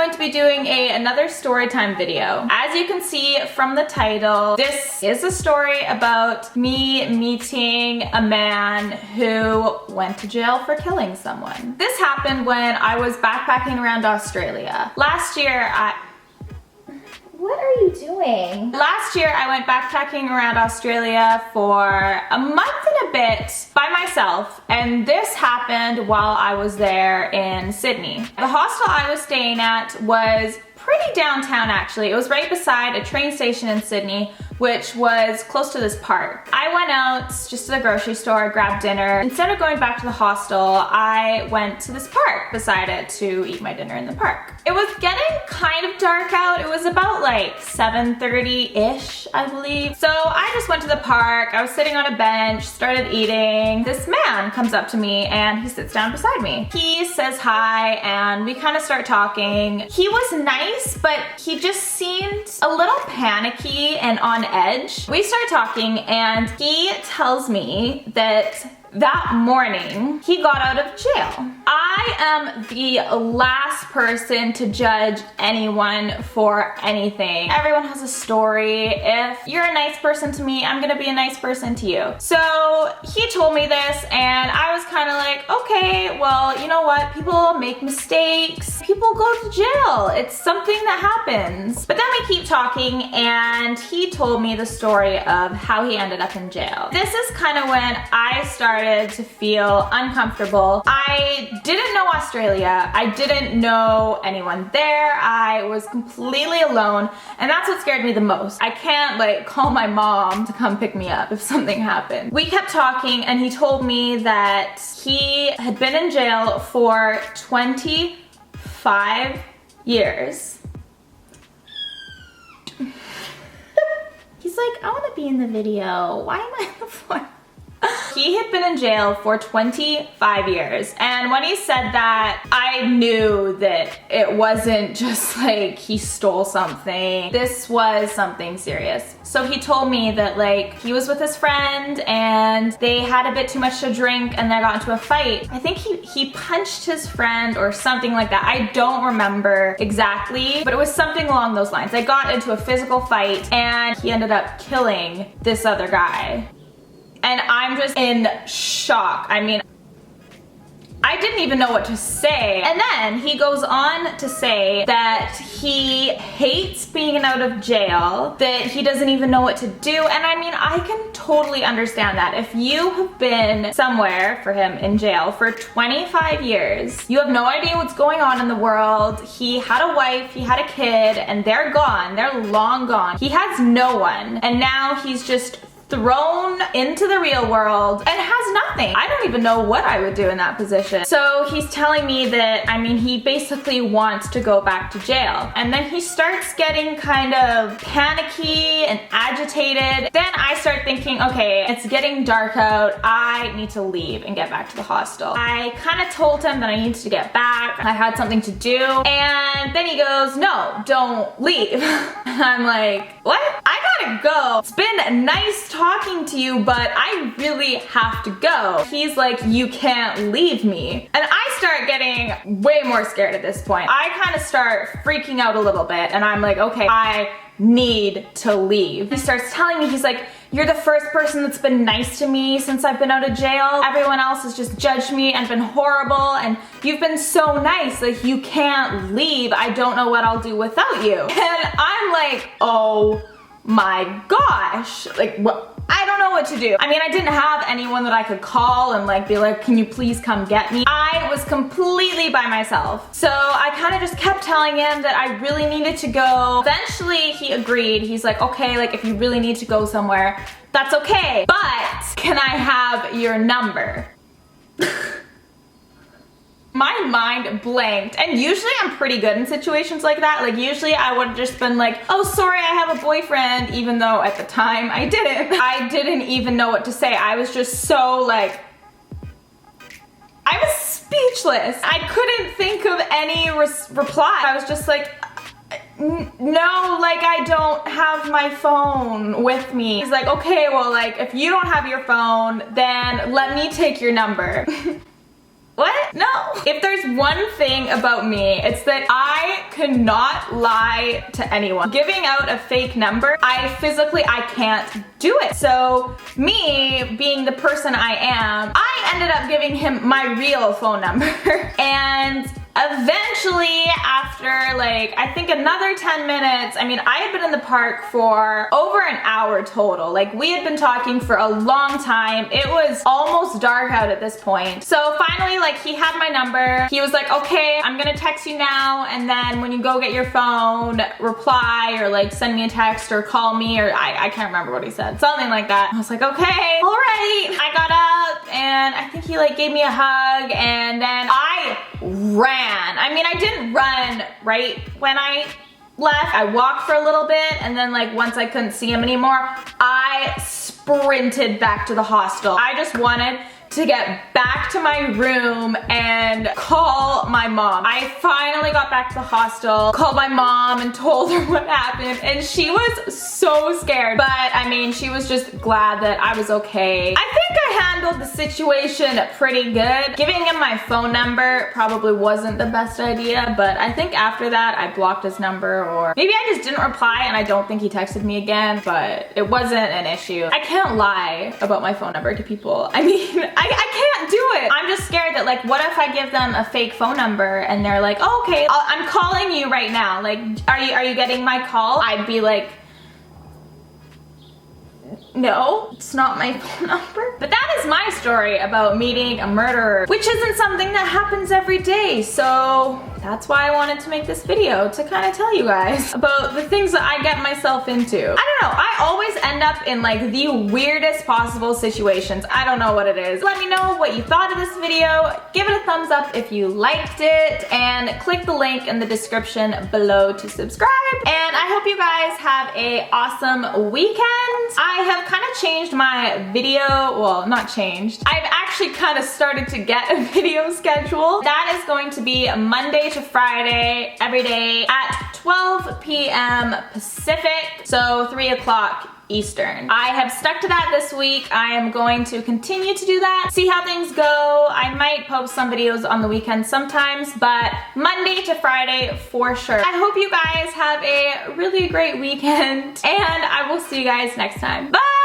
going to be doing another story time video. As you can see from the title, this is a story about me meeting a man who went to jail for killing someone. This happened when I was backpacking around Australia. Last year, What are you doing? Last year, I went backpacking around Australia for a month and a bit by myself, and this happened while I was there in Sydney. The hostel I was staying at was pretty downtown actually. It was right beside a train station in Sydney, which was close to this park. I went out just to the grocery store, grabbed dinner. Instead of going back to the hostel, I went to this park beside it to eat my dinner in the park. It was getting kind of dark out. It was about like 7:30-ish, I believe. So I just went to the park. I was sitting on a bench, started eating. This man comes up to me and he sits down beside me. He says hi and we kind of start talking. He was nice, but he just seemed a little panicky and on edge. We start talking and he tells me that morning he got out of jail. I am the last person to judge anyone for anything. Everyone has a story. If you're a nice person to me, I'm gonna be a nice person to you. So he told me this and I was kind of like, okay, well, you know what? People make mistakes. People go to jail. It's something that happens. But then we keep talking and he told me the story of how he ended up in jail. This is kind of when I started to feel uncomfortable. I didn't know Australia. I didn't know anyone there. I was completely alone, and that's what scared me the most. I can't like call my mom to come pick me up if something happened. We kept talking and he told me that he had been in jail for 25 years. He's like, I want to be in the video. Why am I on the floor? He had been in jail for 25 years, and when he said that, I knew that it wasn't just like he stole something. This was something serious. So he told me that like he was with his friend and they had a bit too much to drink and they got into a fight. I think he punched his friend or something like that. I don't remember exactly, but it was something along those lines. They got into a physical fight and he ended up killing this other guy. And I'm just in shock. I mean, I didn't even know what to say. And then he goes on to say that he hates being out of jail, that he doesn't even know what to do. And I mean, I can totally understand that. If you have been somewhere, for him, in jail for 25 years, you have no idea what's going on in the world. He had a wife, he had a kid, and they're gone. They're long gone. He has no one. And now he's just thrown into the real world and has nothing. I don't even know what I would do in that position. So he's telling me that, I mean, he basically wants to go back to jail. And then he starts getting kind of panicky and agitated. Then I start thinking, okay, it's getting dark out. I need to leave and get back to the hostel. I kind of told him that I needed to get back. I had something to do. And then he goes, no, don't leave. I'm like, what? I gotta go. It's been nice talking to you, but I really have to go. He's like, you can't leave me. And I start getting way more scared at this point. I kind of start freaking out a little bit and I'm like, okay, I need to leave. He starts telling me, he's like, you're the first person that's been nice to me since I've been out of jail. Everyone else has just judged me and been horrible, and you've been so nice, like you can't leave. I don't know what I'll do without you. And I'm like, oh my gosh, like what? I don't know what to do. I mean, I didn't have anyone that I could call and like be like, can you please come get me? I was completely by myself. So I kind of just kept telling him that I really needed to go. Eventually he agreed. He's like, okay, like if you really need to go somewhere, that's okay. But can I have your number? My mind blanked, and usually I'm pretty good in situations like that. Like usually I would have just been like, oh sorry, I have a boyfriend, even though at the time I didn't. I didn't even know what to say. I was just so like, I was speechless. I couldn't think of any reply. I was just like, no, like I don't have my phone with me. He's like, okay, well like if you don't have your phone, then let me take your number. What? No. If there's one thing about me, it's that I cannot lie to anyone. Giving out a fake number, I can't do it. So me being the person I am, I ended up giving him my real phone number. And eventually, after like, I think another 10 minutes, I mean, I had been in the park for over an hour total. Like, we had been talking for a long time. It was almost dark out at this point. So finally, like, he had my number. He was like, okay, I'm gonna text you now, and then when you go get your phone, reply or like send me a text or call me, or I can't remember what he said. Something like that. I was like, okay, all right. I got up and I think he like gave me a hug, and then I ran. I mean, I didn't run right when I left. I walked for a little bit, and then like once I couldn't see him anymore, I sprinted back to the hostel. I just wanted to get back to my room and call my mom. I finally got back to the hostel, called my mom and told her what happened, and she was so scared. But I mean, she was just glad that I was okay. I think I handled the situation pretty good. Giving him my phone number probably wasn't the best idea, but I think after that I blocked his number, or maybe I just didn't reply and I don't think he texted me again, but it wasn't an issue. I can't lie about my phone number to people. I mean, I can't do it. I'm just scared that like, what if I give them a fake phone number and they're like, oh, okay, I'm calling you right now. Like, are you getting my call? I'd be like, no, it's not my phone number. But that is my story about meeting a murderer, which isn't something that happens every day. So that's why I wanted to make this video, to kind of tell you guys about the things that I get myself into. I don't know, I always end up in like the weirdest possible situations. I don't know what it is. Let me know what you thought of this video. Give it a thumbs up if you liked it, and click the link in the description below to subscribe. And I hope you guys have a awesome weekend. I have kind of changed my video, well, not changed. I've actually kind of started to get a video schedule. That is going to be Monday to Friday, every day at 12 p.m. Pacific, so 3 o'clock Eastern. I have stuck to that this week. I am going to continue to do that, see how things go. I might post some videos on the weekend sometimes, but Monday to Friday for sure. I hope you guys have a really great weekend, and I will see you guys next time. Bye!